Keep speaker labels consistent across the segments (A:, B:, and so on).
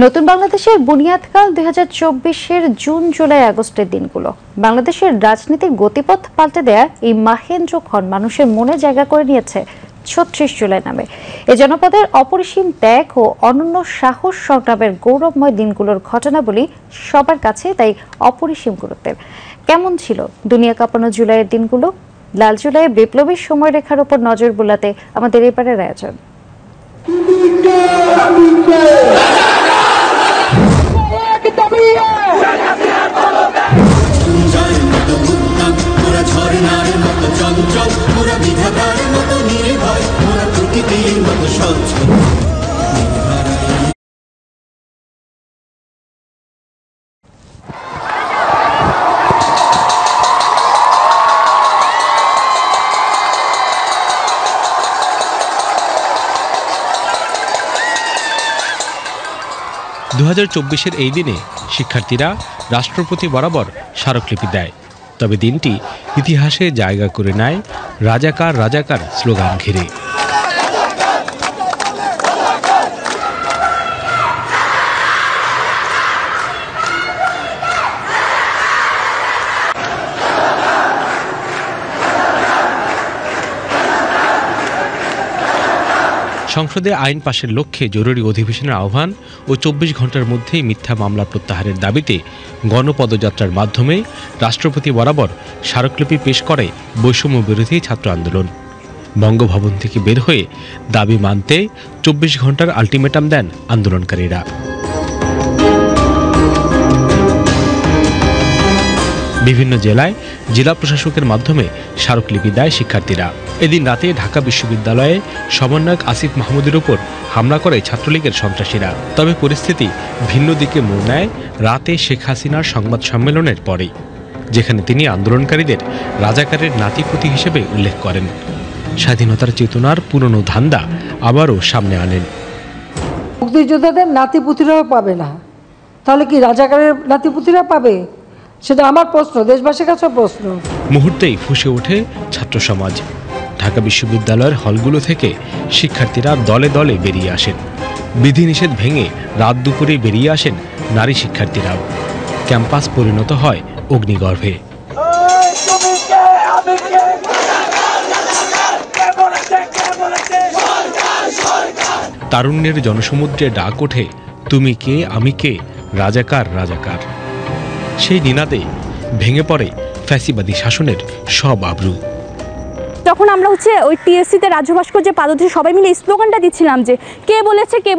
A: নতুন বাংলাদেশের বুনিয়াদকাল 2024-এর June July আগস্টের দিনগুলো বাংলাদেশের রাজনীতির গতিপথ পাল্টে দেয়া এই মাহেন্দ্রক্ষণ মানুষের মনে জায়গা করে নিয়েছে 36 জুলাই নামে। এ জনপদের অপরিসীম ত্যাগ ও অনন্য সাহস সংগ্রামের গৌরবময় দিনগুলোর ঘটনাবলী সবার কাছে তাই অপরিসীম গুরুত্বের। কেমন ছিল দুনিয়া কাঁপানো জুলাইয়ের দিনগুলো? লাল জুলাইয়ের বিপ্লবী সময়রেখার উপর নজর বুলাতে আমাদের এবারের আয়োজন।
B: এর এই দিনে শিক্ষার্থীরা রাষ্ট্রপতি বরাবর স্মারকলিপি দেয়। তবে দিনটি ইতিহাসে জায়গা করে নেয় রাজাকার রাজাকার স্লোগান ঘিরে। সংসদে আইন পাশের লক্ষ্যে জরুরি অধিবেশনের আহ্বান ও 24 ঘন্টার মধ্যেই মিথ্যা মামলা প্রত্যাহারের দাবিতে গণপদযাত্রার মাধ্যমে রাষ্ট্রপতি বরাবর স্মারকলিপি পেশ করে বৈষম্য বিরোধী ছাত্র আন্দোলন। বঙ্গভবন থেকে বের হয়ে দাবি মানতে 24 ঘন্টার আলটিমেটাম দেন আন্দোলনকারীরা। বিভিন্ন জেলায় জেলা প্রশাসকের মাধ্যমে স্মারকলিপি দেয় শিক্ষার্থীরা। এদিন রাতে ঢাকা বিশ্ববিদ্যালয়ে সমন্বয়ক আসিফ মাহমুদের উপর হামলা করে ছাত্রলীগের সন্ত্রাসীরা। তবে পরিস্থিতি ভিন্ন দিকে মোড় নেয় রাতে শেখ হাসিনার সংবাদ সম্মেলনের পরেই, যেখানে তিনি আন্দোলনকারীদের রাজাকারের নাতিপুতি হিসেবে উল্লেখ করেন। স্বাধীনতার চেতনার পুরনো ধান্দা আবারও সামনে আনেন।
C: মুক্তিযোদ্ধাদের নাতিপুতিরাও পাবে না, তাহলে কি রাজাকারের নাতিপুতিরা পাবে? সেটা আমার প্রশ্ন, দেশবাসীর কাছে প্রশ্ন।
B: মুহূর্তেই ফুঁসে ওঠে ছাত্র সমাজ। ঢাকা বিশ্ববিদ্যালয়ের হলগুলো থেকে শিক্ষার্থীরা দলে দলে বেরিয়ে আসেন। বিধিনিষেধ ভেঙে রাত দুপুরে বেরিয়ে আসেন নারী শিক্ষার্থীরাও। ক্যাম্পাস পরিণত হয় অগ্নিগর্ভে। তারুণ্যের জনসমুদ্রে ডাক ওঠে, তুমি কে আমি কে, রাজাকার রাজাকার। সেই নিনাদে ভেঙে পড়ে ফ্যাসিবাদী শাসনের সব আবরু।
D: যখন আমরা ওই টিএসসিতে রাজ্য ভাস্কর্যে পাদদেশে সবাই মিলে স্লোগানটা দিচ্ছিলাম যে কে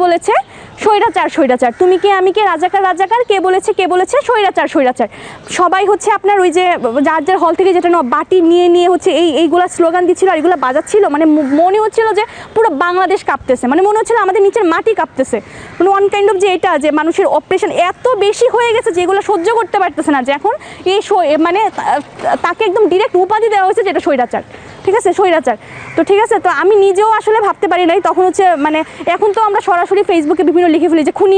D: বলেছে স্বৈরাচার স্বৈরাচার, তুমি কে আমি কে, রাজাকার রাজাকার, কে বলেছে স্বৈরাচার স্বৈরাচার। সবাই আপনার ওই যে যার যার হল থেকে যেটা বাটি নিয়ে এইগুলা স্লোগান দিচ্ছিল আর এগুলো বাজাচ্ছিল। মানে মনে হচ্ছিল যে পুরো বাংলাদেশ কাঁপতেছে, মানে মনে হচ্ছিল আমাদের নিচের মাটি কাঁপতেছে। মানে ওয়ান কাইন্ড অফ যে এটা যে মানুষের অপারেশন এত বেশি হয়ে গেছে যে এগুলো সহ্য করতে পারতেছে না, যে এখন এই মানে তাকে একদম ডিরেক্ট উপাধি দেওয়া হয়েছে যেটা স্বৈরাচার। ঠিক আছে, স্বৈরাচার। তো ঠিক আছে, তো আমি নিজেও আসলে ভাবতে পারি নাই তখন মানে এখন তো আমরা সরাসরি ফেসবুকে বিভিন্ন লিখে ফেলি যে খুনি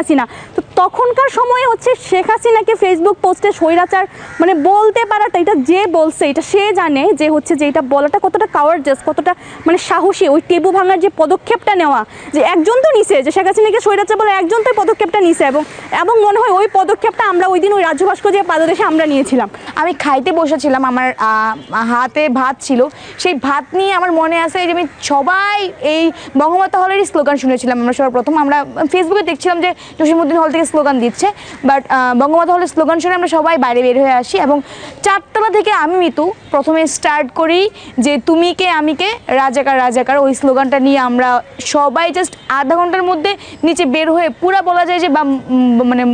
D: আসি না। তো তখনকার সময়ে শেখ হাসিনাকে ফেসবুক পোস্টে স্বৈরাচার মানে বলতে পারাটা, এটা যে বলছে এটা সে জানে যে যে এটা বলাটা কতটা কাওয়ার্ডাস, কতটা মানে সাহসী। ওই টেবু ভাঙার যে পদক্ষেপটা নেওয়া, যে একজন তো নিছে, যে শেখ হাসিনাকে স্বৈরাচার বলে একজন তো পদক্ষেপটা নিছে, এবং মনে হয় ওই পদক্ষেপটা আমরা ওই দিন ওই রাজ্য ভাস্কর্যের পাদদেশে আমরা নিয়েছিলাম।
E: আমি খাইতে বসেছিলাম, আমার হাতে ভাত ছিল, সেই ভাত নিয়ে আমার মনে আছে যে আমি সবাই এই বঙ্গমাতা হলেরই স্লোগান শুনেছিলাম। আমরা সর্বপ্রথম আমরা ফেসবুকে দেখছিলাম যে জসিমউদ্দিন হল থেকে স্লোগান দিচ্ছে, বাট বঙ্গমাতা হলের স্লোগান শুনে আমরা সবাই বাইরে বের হয়ে আসি এবং চারতলা থেকে আমি মিতু প্রথমে স্টার্ট করি যে তুমি কে আমি কে, রাজাকার রাজাকার। ওই স্লোগানটা নিয়ে আমরা সবাই জাস্ট আধা ঘন্টার মধ্যে নিচে বের হয়ে পুরা বলা যায় যে মানে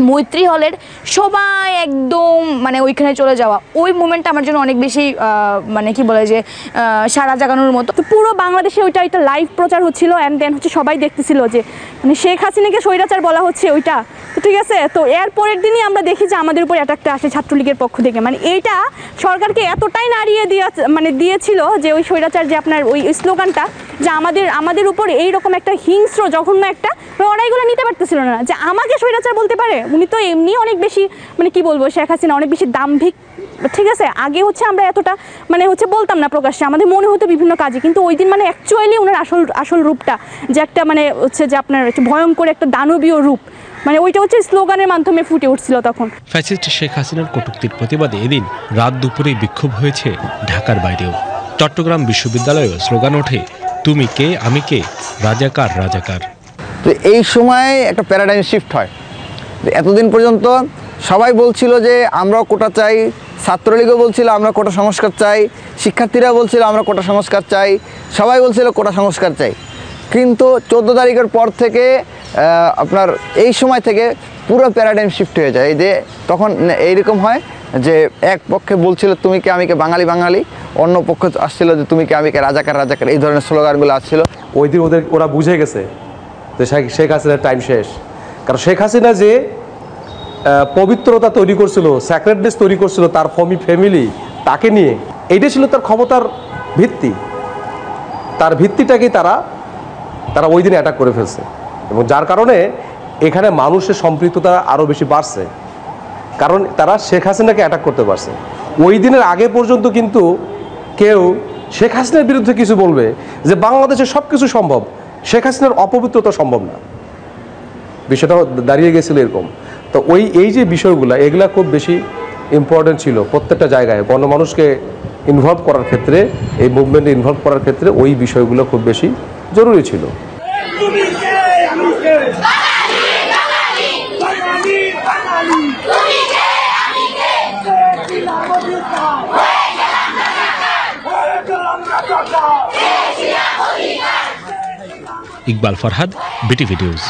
E: মৈত্রী হলের সবাই একদম মানে ওইখানে চলে যাওয়া, ওই মুমেন্টটা আমার জন্য অনেক বেশি মানে কি বলে যে সারা জাগানোর মতো।
D: তো পুরো বাংলাদেশে ওইটা একটা লাইভ প্রচার হচ্ছিল, অ্যান্ড দেন সবাই দেখতেছিল যে মানে শেখ হাসিনাকে স্বৈরাচার বলা হচ্ছে ওইটা। তো ঠিক আছে, তো এর পরের দিনই আমরা দেখি যে আমাদের উপর অ্যাটাকটা আসে ছাত্রলীগের পক্ষ থেকে। মানে এইটা সরকারকে এতটাই নাড়িয়ে দিয়েছিল যে ওই স্বৈরাচার যে আপনার ওই স্লোগানটা যে আমাদের উপর এইরকম একটা হিংস্র জঘন্য একটা ওরা এগুলো নিতে পারতেছিল না, যে আমাকে স্বৈরাচার বলতে পারে। উনি তো এমনি অনেক বেশি মানে কি বলবো, শেখ হাসিনা অনেক বেশি দাম্ভিক, ঠিক আছে। আগে হচ্ছে আমরা এতটা মানে হচ্ছে বলতাম না প্রকাশ্যে, আমাদের মনে হতো বিভিন্ন কাজে, কিন্তু ওই দিন মানে অ্যাকচুয়ালি ওনার আসল রূপটা যে একটা মানে হচ্ছে যে আপনার ভয়ঙ্কর একটা দানবীয় রূপ, মানে ওইটা হচ্ছে স্লোগানের মাধ্যমে ফুটে উঠছিল তখন।
B: ফ্যাসিস্ট শেখ হাসিনার কটূক্তির প্রতিবাদে এদিন রাত দুপুরে বিক্ষোভ হয়েছে ঢাকার বাইরেও। চট্টগ্রাম বিশ্ববিদ্যালয়েও স্লোগান ওঠে, তুমি কে আমি কে, রাজাকার রাজাকার।
F: তো এই সময় একটা প্যারাডাইম শিফট হয়। এতদিন পর্যন্ত সবাই বলছিল যে আমরাও কোটা চাই, ছাত্রলীগও বলছিল আমরা কোটা সংস্কার চাই, শিক্ষার্থীরা বলছিল আমরা কোটা সংস্কার চাই, সবাই বলছিল কোটা সংস্কার চাই। কিন্তু 14 তারিখের পর থেকে আপনার এই সময় থেকে পুরো প্যারাডাইম শিফট হয়ে যায়। যে তখন এইরকম হয় যে এক পক্ষে বলছিল তুমি কে আমি কে, বাঙালি বাঙালি, অন্য পক্ষে আসছিল যে তুমি কে আমি কে, রাজাকার রাজাকার, এই ধরনের স্লোগানগুলো আসছিল।
G: ওই দিন ওরা বুঝে গেছে যে শেখ হাসিনার টাইম শেষ। কারণ শেখ হাসিনা যে পবিত্রতা তৈরি করছিল, স্যাক্রেডনেস তৈরি করছিল তার ফ্যামিলি তাকে নিয়ে, এইটা ছিল তার ক্ষমতার ভিত্তি। তার ভিত্তিটাকেই তারা ওই দিনে অ্যাটাক করে ফেলছে, এবং যার কারণে এখানে মানুষের সম্পৃক্ততা আরও বেশি বাড়ছে, কারণ তারা শেখ হাসিনাকে অ্যাটাক করতে পারছে। ওই দিনের আগে পর্যন্ত কিন্তু কেউ শেখ হাসিনার বিরুদ্ধে কিছু বলবে যে বাংলাদেশে সব কিছু সম্ভব, শেখ হাসিনার অপবিত্রতা সম্ভব না, বিষয়টা দাঁড়িয়ে গেছিল এরকম। তো এই যে বিষয়গুলো, এগুলা খুব বেশি ইম্পর্টেন্ট ছিল প্রত্যেকটা জায়গায় গণমানুষকে ইনভলভ করার ক্ষেত্রে, এই মুভমেন্টে ইনভলভ করার ক্ষেত্রে ওই বিষয়গুলো খুব বেশি জরুরি ছিল।
B: Iqbal Farhad, BTV news.